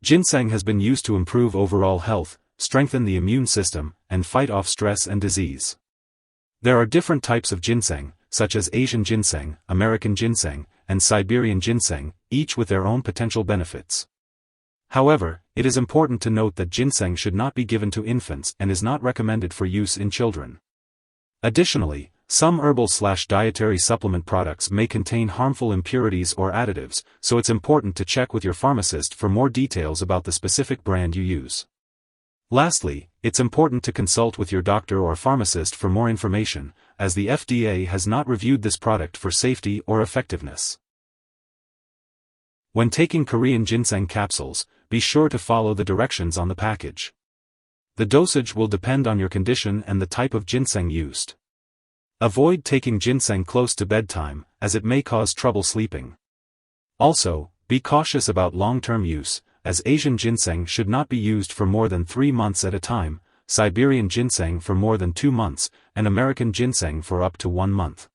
Ginseng has been used to improve overall health, strengthen the immune system, and fight off stress and disease. There are different types of ginseng, such as Asian ginseng, American ginseng, and Siberian ginseng, each with their own potential benefits. However, it is important to note that ginseng should not be given to infants and is not recommended for use in children. Additionally, some herbal/dietary supplement products may contain harmful impurities or additives, so it's important to check with your pharmacist for more details about the specific brand you use. Lastly, it's important to consult with your doctor or pharmacist for more information, as the FDA has not reviewed this product for safety or effectiveness. When taking Korean ginseng capsules, be sure to follow the directions on the package. The dosage will depend on your condition and the type of ginseng used. Avoid taking ginseng close to bedtime, as it may cause trouble sleeping. Also, be cautious about long-term use, as Asian ginseng should not be used for more than 3 months at a time, Siberian ginseng for more than 2 months, and American ginseng for up to 1 month.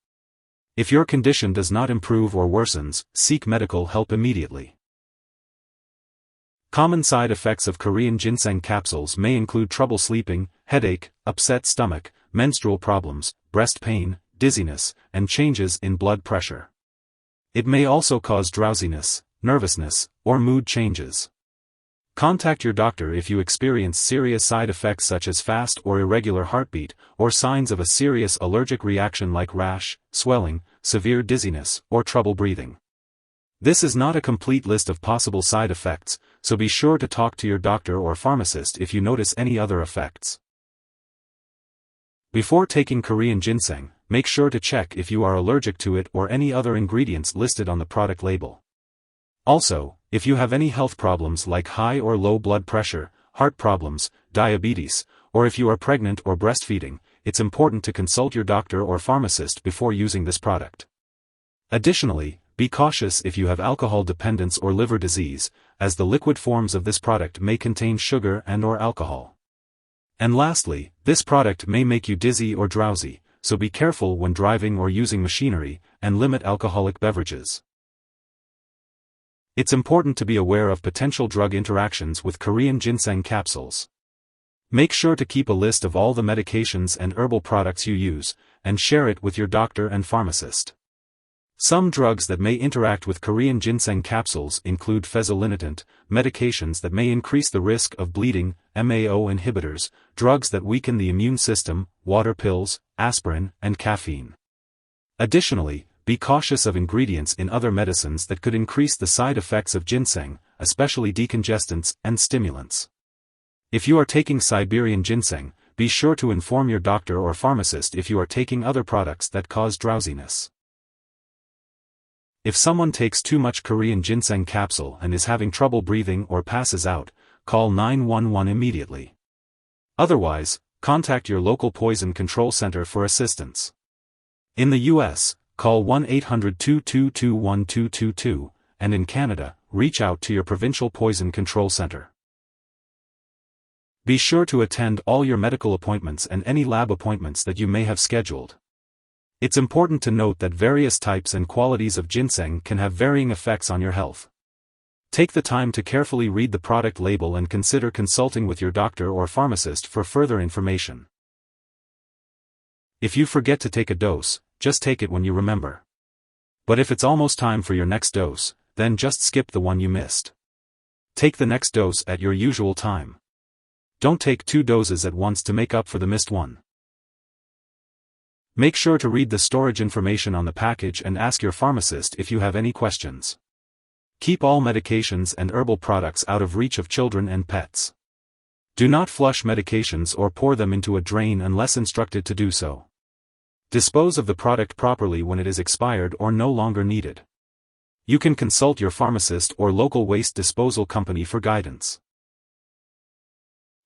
If your condition does not improve or worsens, seek medical help immediately. Common side effects of Korean ginseng capsules may include trouble sleeping, headache, upset stomach, menstrual problems, breast pain, dizziness, and changes in blood pressure. It may also cause drowsiness, nervousness, or mood changes. Contact your doctor if you experience serious side effects such as fast or irregular heartbeat, or signs of a serious allergic reaction like rash, swelling, severe dizziness, or trouble breathing. This is not a complete list of possible side effects, so be sure to talk to your doctor or pharmacist if you notice any other effects. Before taking Korean ginseng, make sure to check if you are allergic to it or any other ingredients listed on the product label. Also, if you have any health problems like high or low blood pressure, heart problems, diabetes, or if you are pregnant or breastfeeding, it's important to consult your doctor or pharmacist before using this product. Additionally, be cautious if you have alcohol dependence or liver disease, as the liquid forms of this product may contain sugar and/or alcohol. And lastly, this product may make you dizzy or drowsy, so be careful when driving or using machinery, and limit alcoholic beverages. It's important to be aware of potential drug interactions with Korean ginseng capsules. Make sure to keep a list of all the medications and herbal products you use, and share it with your doctor and pharmacist. Some drugs that may interact with Korean ginseng capsules include fezolinetant, medications that may increase the risk of bleeding, MAO inhibitors, drugs that weaken the immune system, water pills, aspirin, and caffeine. Additionally, be cautious of ingredients in other medicines that could increase the side effects of ginseng, especially decongestants and stimulants. If you are taking Siberian ginseng, be sure to inform your doctor or pharmacist if you are taking other products that cause drowsiness. If someone takes too much Korean ginseng capsule and is having trouble breathing or passes out, call 911 immediately. Otherwise, contact your local poison control center for assistance. In the US, call 1-800-222-1222, and in Canada, reach out to your provincial poison control center. Be sure to attend all your medical appointments and any lab appointments that you may have scheduled. It's important to note that various types and qualities of ginseng can have varying effects on your health. Take the time to carefully read the product label and consider consulting with your doctor or pharmacist for further information. If you forget to take a dose, just take it when you remember. But if it's almost time for your next dose, then just skip the one you missed. Take the next dose at your usual time. Don't take 2 doses at once to make up for the missed one. Make sure to read the storage information on the package and ask your pharmacist if you have any questions. Keep all medications and herbal products out of reach of children and pets. Do not flush medications or pour them into a drain unless instructed to do so. Dispose of the product properly when it is expired or no longer needed. You can consult your pharmacist or local waste disposal company for guidance.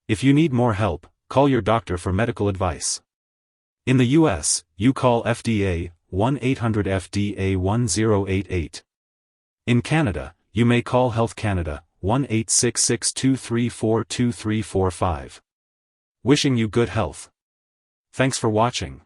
If you need more help, call your doctor for medical advice. In the US, you call FDA, 1-800-FDA-1088. In Canada, you may call Health Canada, 1-866-234-2345. Wishing you good health. Thanks for watching.